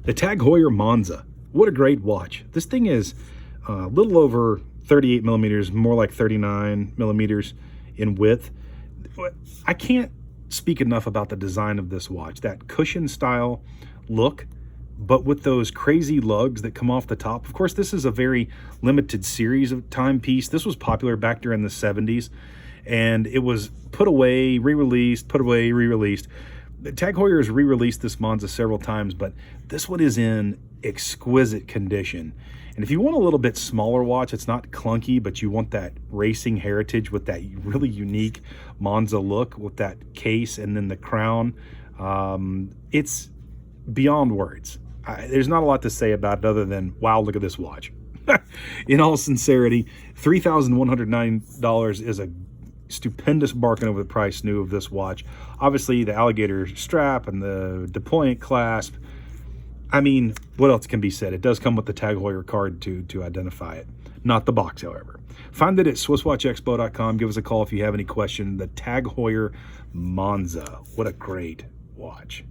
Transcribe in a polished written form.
The TAG Heuer Monza. What a great watch. This thing is a little over 38 millimeters, more like 39 millimeters in width. I can't speak enough about the design of this watch. That cushion style look, but with those crazy lugs that come off the top. Of course, this is a very limited series of timepiece. This was popular back during the 70s, and it was put away, re-released, put away, re-released. TAG Heuer has re-released this Monza several times, but this one is in exquisite condition. And if you want a little bit smaller watch, it's not clunky, but you want that racing heritage with that really unique Monza look with that case and then the crown, it's beyond words. There's not a lot to say about it other than, wow, look at this watch. In all sincerity, $3,109 is a stupendous bargain over the price new of this watch. Obviously, the alligator strap and the deployent clasp. I mean, what else can be said? It does come with the TAG Heuer card to identify it. Not the box, however. Find it at SwissWatchExpo.com. Give us a call if you have any question. The TAG Heuer Monza. What a great watch.